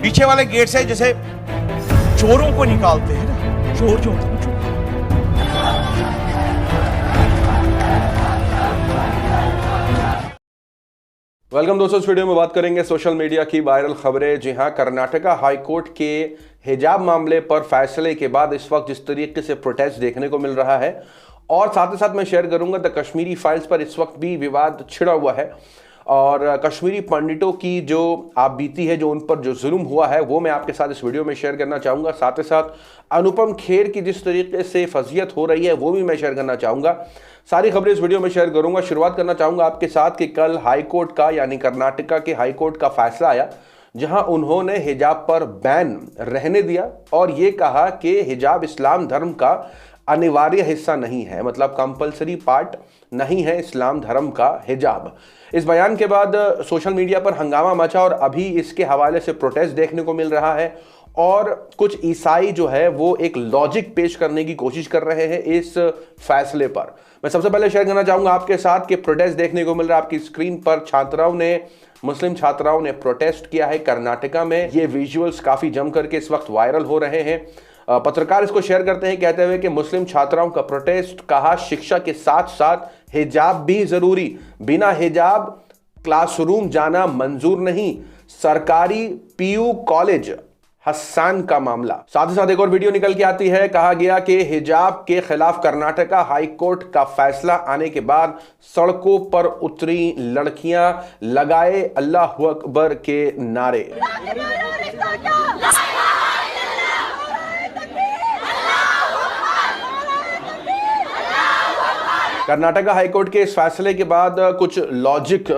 पीछे वाले गेट से जैसे चोरों को निकालते हैं ना, चोर जो होते हैं ना, चोर। वेलकम दोस्तों, इस वीडियो में बात करेंगे सोशल मीडिया की वायरल खबरें। जी हां, कर्नाटका हाई कोर्ट के हिजाब मामले पर फैसले के बाद इस वक्त जिस तरीके से प्रोटेस्ट देखने को मिल रहा है, और साथ ही साथ मैं शेयर करूंगा द कश्मीरी फाइल्स पर इस वक्त भी विवाद छिड़ा हुआ है, और कश्मीरी पंडितों की जो आप बीती है, जो उन पर जो जुल्म हुआ है, वो मैं आपके साथ इस वीडियो में शेयर करना चाहूँगा। साथ ही साथ अनुपम खेर की जिस तरीके से फजीयत हो रही है, वो भी मैं शेयर करना चाहूँगा। सारी खबरें इस वीडियो में शेयर करूँगा। शुरुआत करना चाहूँगा आपके साथ कि कल हाई कोर्ट का, यानी कर्नाटका के हाई कोर्ट का फैसला आया, जहां उन्होंने हिजाब पर बैन रहने दिया और ये कहा कि हिजाब इस्लाम धर्म का अनिवार्य हिस्सा नहीं है, मतलब कंपलसरी पार्ट नहीं है इस्लाम धर्म का हिजाब। इस बयान के बाद सोशल मीडिया पर हंगामा मचा और अभी इसके हवाले से प्रोटेस्ट देखने को मिल रहा है, और कुछ ईसाई जो है वो एक लॉजिक पेश करने की कोशिश कर रहे हैं इस फैसले पर। मैं सबसे पहले शेयर करना चाहूंगा आपके साथ कि प्रोटेस्ट देखने को मिल रहा है आपकी स्क्रीन पर। मुस्लिम छात्राओं ने प्रोटेस्ट किया है कर्नाटका में। ये विजुअल्स काफी जम करके इस वक्त वायरल हो रहे हैं। पत्रकार इसको शेयर करते हैं कहते हुए कि मुस्लिम छात्राओं का प्रोटेस्ट, कहा शिक्षा के साथ साथ हिजाब भी जरूरी, बिना हिजाब क्लासरूम जाना मंजूर नहीं। सरकारी पीयू कॉलेज हसन का मामला। साथ ही साथ एक और वीडियो निकल के आती है, कहा गया कि हिजाब के खिलाफ कर्नाटका हाई कोर्ट का फैसला आने के बाद सड़कों पर उतरी लड़कियां, लगाए अल्लाह अकबर के नारे। कर्नाटका हाईकोर्ट के इस फैसले के बाद कुछ लॉजिक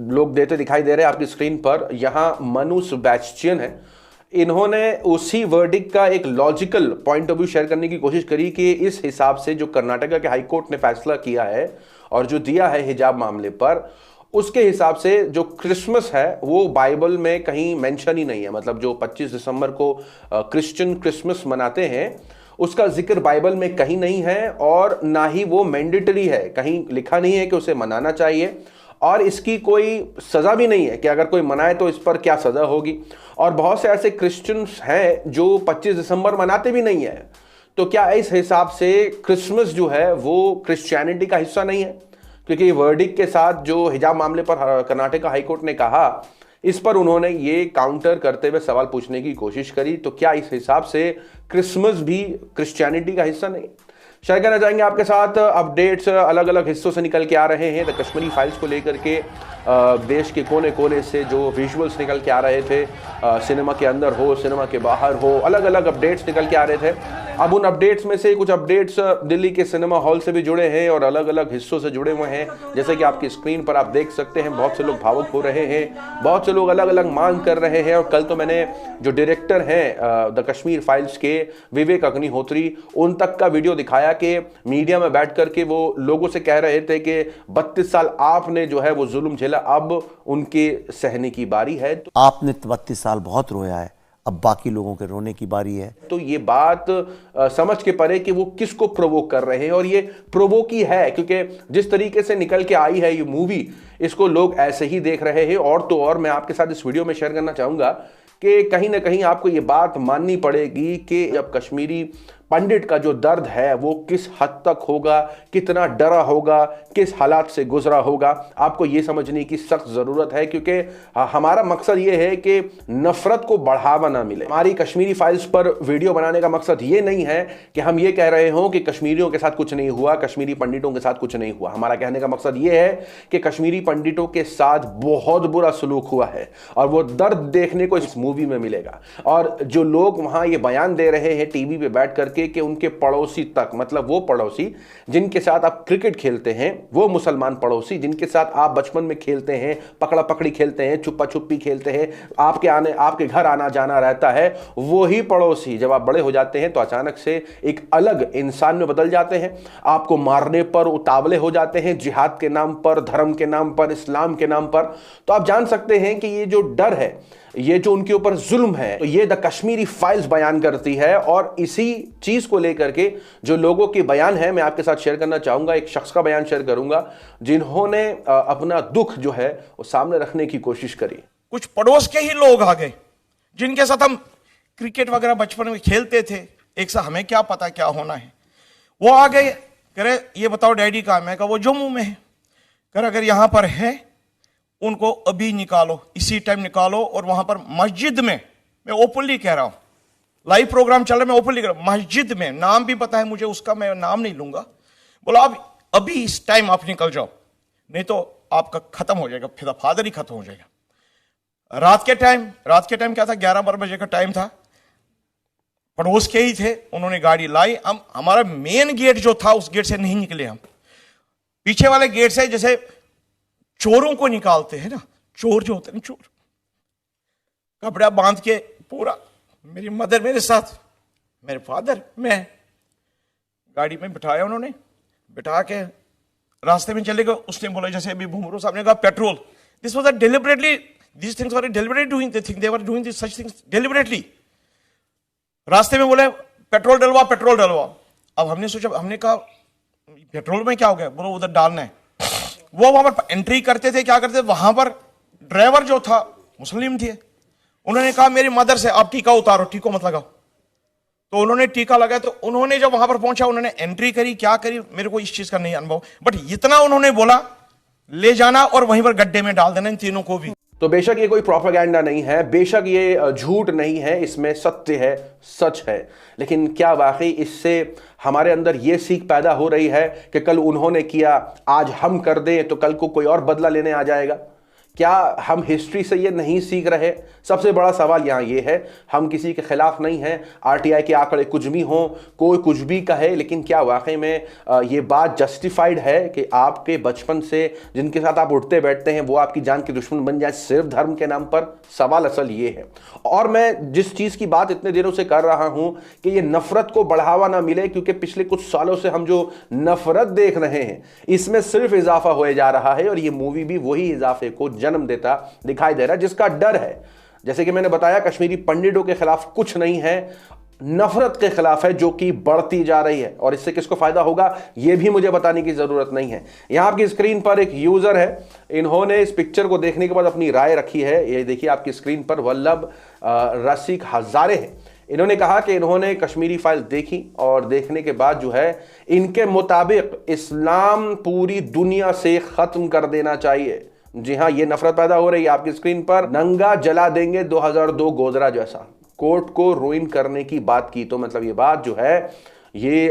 लोग देते दिखाई दे रहे हैं आपकी स्क्रीन पर। यहां मनु सेबेस्टियन है, इन्होंने उसी वर्डिक्ट का एक logical point of view share करने की कोशिश करी कि इस हिसाब से जो कर्नाटका के हाईकोर्ट ने फैसला किया है और जो दिया है हिजाब मामले पर, उसके हिसाब से जो क्रिसमस है वो बाइबल में कहीं मेंशन ही नहीं है। मतलब जो 25 दिसंबर को क्रिश्चियन क्रिसमस मनाते हैं, उसका जिक्र बाइबल में कहीं नहीं है, और ना ही वो मैंडेटरी है, कहीं लिखा नहीं है कि उसे मनाना चाहिए, और इसकी कोई सज़ा भी नहीं है कि अगर कोई मनाए तो इस पर क्या सज़ा होगी। और बहुत से ऐसे क्रिश्चियंस हैं जो 25 दिसंबर मनाते भी नहीं है, तो क्या इस हिसाब से क्रिसमस जो है वो क्रिश्चियनिटी का हिस्सा नहीं है? क्योंकि वर्डिक्ट के साथ जो हिजाब मामले पर कर्नाटका हाईकोर्ट ने कहा, इस पर उन्होंने ये काउंटर करते हुए सवाल पूछने की कोशिश करी, तो क्या इस हिसाब से क्रिसमस भी क्रिश्चियनिटी का हिस्सा नहीं? शेयर करना चाहेंगे आपके साथ अपडेट्स अलग अलग हिस्सों से निकल के आ रहे हैं द कश्मीरी फाइल्स को लेकर के। देश के कोने कोने से जो विजुअल्स निकल के आ रहे थे, सिनेमा के अंदर हो, सिनेमा के बाहर हो, अलग अलग अपडेट्स निकल के आ रहे थे। अब उन अपडेट्स में से कुछ अपडेट्स दिल्ली के सिनेमा हॉल से भी जुड़े हैं और अलग अलग हिस्सों से जुड़े हुए हैं। जैसे कि आपकी स्क्रीन पर आप देख सकते हैं, बहुत से लोग भावुक हो रहे हैं, बहुत से लोग अलग अलग मांग कर रहे हैं। और कल तो मैंने जो डायरेक्टर हैं द कश्मीर फाइल्स के, विवेक अग्निहोत्री, उन तक का वीडियो दिखाया कि मीडिया में बैठ करके वो लोगों से कह रहे थे कि 32 साल आपने जो है वो जुल्म झेला, अब उनके सहने की बारी है। आपने 32 साल बहुत रोया है, अब बाकी लोगों के रोने की बारी है। तो ये बात समझ के परे कि वो किसको प्रोवोक कर रहे हैं, और ये प्रोवोक ही है, क्योंकि जिस तरीके से निकल के आई है ये मूवी, इसको लोग ऐसे ही देख रहे हैं। और तो और मैं आपके साथ इस वीडियो में शेयर करना चाहूंगा कि कहीं ना कहीं आपको ये बात माननी पड़ेगी कि जब कश्मीरी पंडित का जो दर्द है वो किस हद तक होगा, कितना डरा होगा, किस हालात से गुजरा होगा, आपको ये समझने की सख्त ज़रूरत है। क्योंकि हमारा मकसद ये है कि नफ़रत को बढ़ावा ना मिले। हमारी कश्मीरी फाइल्स पर वीडियो बनाने का मकसद ये नहीं है कि हम ये कह रहे हों कि कश्मीरियों के साथ कुछ नहीं हुआ, कश्मीरी पंडितों के साथ कुछ नहीं हुआ। हमारा कहने का मकसद ये है कि कश्मीरी पंडितों के साथ बहुत बुरा सलूक हुआ है, और वो दर्द देखने को इस मूवी में मिलेगा। और जो लोग वहाँ ये बयान दे रहे हैं टीवी पे बैठ करके कि उनके पड़ोसी तक, मतलब वो पड़ोसी जिनके साथ आप क्रिकेट खेलते हैं, वो मुसलमान पड़ोसी जिनके साथ आप बचपन में खेलते हैं, पकड़ा पकड़ी खेलते हैं, छुपा छुपी खेलते हैं, आपके घर आना जाना रहता है, वही पड़ोसी जब आप बड़े हो जाते हैं तो अचानक से एक अलग इंसान में बदल जाते हैं, आपको मारने पर उतावले हो जाते हैं, जिहाद के नाम पर, धर्म के नाम पर, इस्लाम के नाम पर। तो आप जान सकते हैं कि ये जो डर है, ये जो उनके ऊपर जुल्म है, तो ये द कश्मीरी फाइल्स बयान करती है। और इसी चीज को लेकर के जो लोगों के बयान है, मैं आपके साथ शेयर करना चाहूंगा। एक शख्स का बयान शेयर करूंगा जिन्होंने अपना दुख जो है वो सामने रखने की कोशिश करी। कुछ पड़ोस के ही लोग आ गए जिनके साथ हम क्रिकेट वगैरह बचपन में खेलते थे एक साथ, हमें क्या पता क्या होना है, वो आ गए, कह रहे ये बताओ डैडी कहाँ है? मैं कहा वो जम्मू में है। कह रहे अगर यहाँ पर है उनको अभी निकालो, इसी टाइम निकालो, और वहां पर मस्जिद में, मैं ओपनली कह रहा हूं, लाइव प्रोग्राम चल रहा है, मैं ओपनली कह रहा हूं, मस्जिद में, नाम भी पता है मुझे उसका, मैं नाम नहीं लूंगा, बोला आप अभी इस टाइम आप निकल जाओ, नहीं तो आपका खत्म हो जाएगा, फिर फादर ही खत्म हो जाएगा। रात के टाइम क्या था, 11-12 बजे का टाइम था, पड़ोस के ही थे, उन्होंने गाड़ी लाई, हम हमारा मेन गेट जो था उस गेट से नहीं निकले, हम पीछे वाले गेट से, जैसे चोरों को निकालते हैं ना, चोर जो होते हैं चोर, कपड़ा बांध के पूरा, मेरी मदर मेरे साथ, मेरे फादर, मैं, गाड़ी में बिठाया, उन्होंने बिठा के रास्ते में चले गए। उसने बोला, जैसे अभी भूमरो साहब ने कहा petrol, this was deliberately, this things were deliberately doing, they think they were doing this such things deliberately. रास्ते में बोले पेट्रोल डलवा, पेट्रोल डलवा। अब हमने सोचा, हमने कहा पेट्रोल में क्या हो गया, बोलो उधर डालना है। वो वहां पर एंट्री करते थे, क्या करते थे, वहां पर ड्राइवर जो था मुस्लिम थे, उन्होंने कहा मेरी मदर से आप टीका उतारो, टीको मत लगाओ, तो उन्होंने टीका लगाया। तो उन्होंने जब वहां पर पहुंचा, उन्होंने एंट्री करी, क्या करी, मेरे को इस चीज का नहीं अनुभव, बट इतना उन्होंने बोला ले जाना और वहीं पर गड्ढे में डाल देना इन तीनों को भी। तो बेशक ये कोई प्रोपेगेंडा नहीं है, बेशक ये झूठ नहीं है, इसमें सत्य है, सच है, लेकिन क्या वाकई इससे हमारे अंदर ये सीख पैदा हो रही है कि कल उन्होंने किया, आज हम कर दें तो कल को कोई और बदला लेने आ जाएगा? क्या हम हिस्ट्री से ये नहीं सीख रहे? सबसे बड़ा सवाल यहाँ ये है, हम किसी के खिलाफ नहीं हैं, आरटीआई के आंकड़े कुछ भी हों, कोई कुछ भी कहे, लेकिन क्या वाकई में ये बात जस्टिफाइड है कि आपके बचपन से जिनके साथ आप उठते बैठते हैं वो आपकी जान के दुश्मन बन जाए सिर्फ धर्म के नाम पर? सवाल असल ये है। और मैं जिस चीज़ की बात इतने दिनों से कर रहा हूँ कि ये नफरत को बढ़ावा ना मिले, क्योंकि पिछले कुछ सालों से हम जो नफरत देख रहे हैं इसमें सिर्फ इजाफा होए जा रहा है, और ये मूवी भी वही इजाफे को जन्म देता दिखाई दे रहा है, जिसका डर है। जैसे कि मैंने बताया, कश्मीरी पंडितों के खिलाफ कुछ नहीं है, नफरत के खिलाफ है जो कि बढ़ती जा रही है, और इससे किसको फायदा होगा यह भी मुझे बताने की जरूरत नहीं है। यहां आपकी स्क्रीन पर एक यूजर है, इन्होंने इस पिक्चर को देखने के बाद अपनी राय रखी है। ये देखिए आपकी स्क्रीन पर, वल्लभ रसिक हजारे हैं। इन्होंने कहा कि इन्होंने कश्मीरी फाइल देखी और देखने के बाद जो है इनके मुताबिक इस्लाम पूरी दुनिया से खत्म कर देना चाहिए। जी हाँ, ये नफरत पैदा हो रही है आपकी स्क्रीन पर। नंगा जला देंगे 2002 गोधरा जैसा, कोर्ट को रुइन करने की बात की। तो मतलब ये बात जो है ये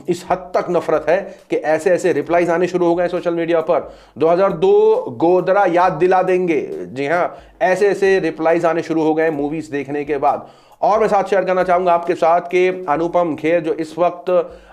इस हद तक नफरत है कि ऐसे ऐसे रिप्लाईज आने शुरू हो गए सोशल मीडिया पर। 2002 गोधरा याद दिला देंगे, जी हाँ, ऐसे ऐसे रिप्लाईज आने शुरू हो गए मूवीज देखने के बाद। और मैं साथ शेयर करना चाहूंगा आपके साथ कि अनुपम खेर जो इस वक्त,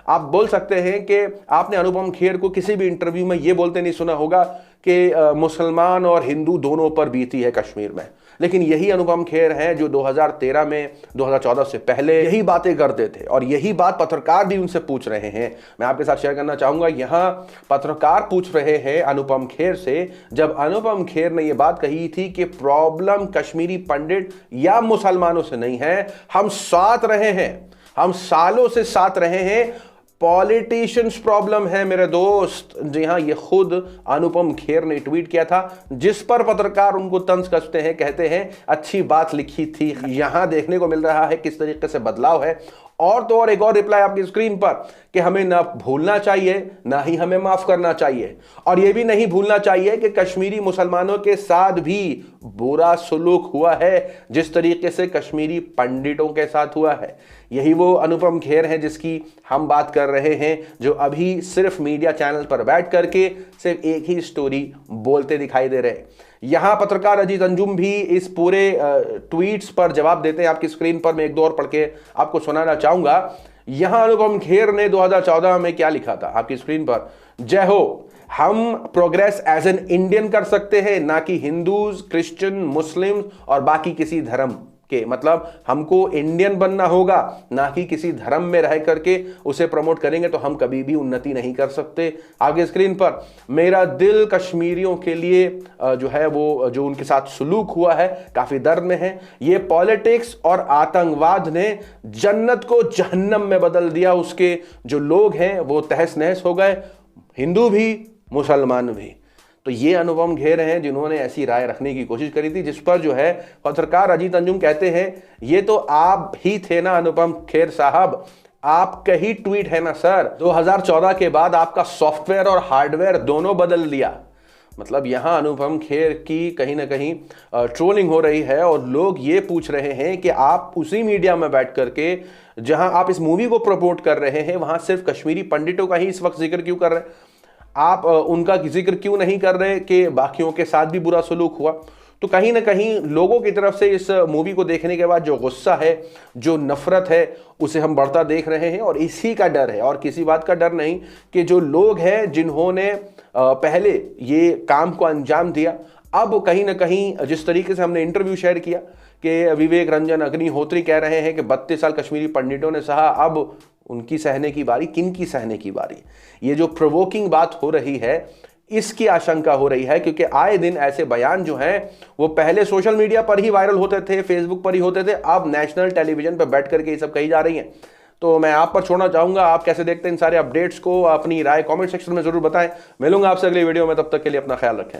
आप बोल सकते हैं कि आपने अनुपम खेर को किसी भी इंटरव्यू में ये बोलते नहीं सुना होगा कि मुसलमान और हिंदू दोनों पर बीती है कश्मीर में, लेकिन यही अनुपम खेर हैं जो 2013 में, 2014 से पहले यही बातें करते थे, और यही बात पत्रकार भी उनसे पूछ रहे हैं। मैं आपके साथ शेयर करना चाहूंगा, यहां पत्रकार पूछ रहे हैं अनुपम खेर से, जब अनुपम खेर ने यह बात कही थी कि प्रॉब्लम कश्मीरी पंडित या मुसलमानों से नहीं है, हम साथ रहे हैं, हम सालों से साथ रहे हैं, पॉलिटिशियंस प्रॉब्लम है मेरे दोस्त। जी हां, ये खुद अनुपम खेर ने ट्वीट किया था, जिस पर पत्रकार उनको तंज कसते हैं, कहते हैं अच्छी बात लिखी थी। यहां देखने को मिल रहा है किस तरीके से बदलाव है। और तो और एक और रिप्लाई आपकी स्क्रीन पर कि हमें ना भूलना चाहिए, ना ही हमें माफ करना चाहिए, और यह भी नहीं भूलना चाहिए कि कश्मीरी मुसलमानों के साथ भी बुरा सलूक हुआ है जिस तरीके से कश्मीरी पंडितों के साथ हुआ है। यही वो अनुपम खेर है जिसकी हम बात कर रहे हैं, जो अभी सिर्फ मीडिया चैनल पर बैठ करके सिर्फ एक ही स्टोरी बोलते दिखाई दे रहे। यहां पत्रकार अजीज अंजुम भी इस पूरे ट्वीट्स पर जवाब देते हैं। आपकी स्क्रीन पर मैं एक दो और पढ़ के आपको सुनाना चाहूंगा। यहां अनुपम खेर ने 2014 में क्या लिखा था, आपकी स्क्रीन पर, जय हो, हम प्रोग्रेस एज एन इंडियन कर सकते हैं, ना कि हिंदूज, क्रिश्चियन, मुस्लिम और बाकी किसी धर्म के। मतलब हमको इंडियन बनना होगा, ना कि किसी धर्म में रह करके उसे प्रमोट करेंगे तो हम कभी भी उन्नति नहीं कर सकते। आगे स्क्रीन पर, मेरा दिल कश्मीरियों के लिए जो है वो जो उनके साथ सलूक हुआ है काफी दर्द में है। ये पॉलिटिक्स और आतंकवाद ने जन्नत को जहन्नम में बदल दिया, उसके जो लोग हैं वो तहस नहस हो गए, हिंदू भी मुसलमान भी। तो ये अनुपम खेर हैं जिन्होंने ऐसी राय रखने की कोशिश करी थी, जिस पर जो है पत्रकार अजीत अंजुम कहते हैं ये तो आप ही थे ना अनुपम खेर साहब, आपका ही ट्वीट है ना सर। 2014 के बाद आपका सॉफ्टवेयर और हार्डवेयर दोनों बदल दिया। मतलब यहां अनुपम खेर की कहीं ना कहीं ट्रोलिंग हो रही है और लोग ये पूछ रहे हैं कि आप उसी मीडिया में बैठ करके जहां आप इस मूवी को प्रमोट कर रहे हैं वहां सिर्फ कश्मीरी पंडितों का ही इस वक्त जिक्र क्यों कर रहे हैं, आप उनका जिक्र क्यों नहीं कर रहे कि बाकियों के साथ भी बुरा सलूक हुआ। तो कहीं ना कहीं लोगों की तरफ से इस मूवी को देखने के बाद जो गुस्सा है, जो नफरत है, उसे हम बढ़ता देख रहे हैं। और इसी का डर है और किसी बात का डर नहीं कि जो लोग हैं जिन्होंने पहले ये काम को अंजाम दिया, अब कहीं ना कहीं जिस तरीके से हमने इंटरव्यू शेयर किया कि विवेक रंजन अग्निहोत्री कह रहे हैं कि 32 साल कश्मीरी पंडितों ने सहा, अब उनकी सहने की बारी, किनकी सहने की बारी। ये जो प्रोवोकिंग बात हो रही है इसकी आशंका हो रही है, क्योंकि आए दिन ऐसे बयान जो हैं वो पहले सोशल मीडिया पर ही वायरल होते थे, फेसबुक पर ही होते थे, अब नेशनल टेलीविजन पर बैठ करके ये सब कही जा रही हैं। तो मैं आप पर छोड़ना चाहूंगा, आप कैसे देखते हैं इन सारे अपडेट्स को, अपनी राय कमेंट सेक्शन में जरूर बताएं। मिलूंगा आपसे अगली वीडियो में, तब तक के लिए अपना ख्याल रखें।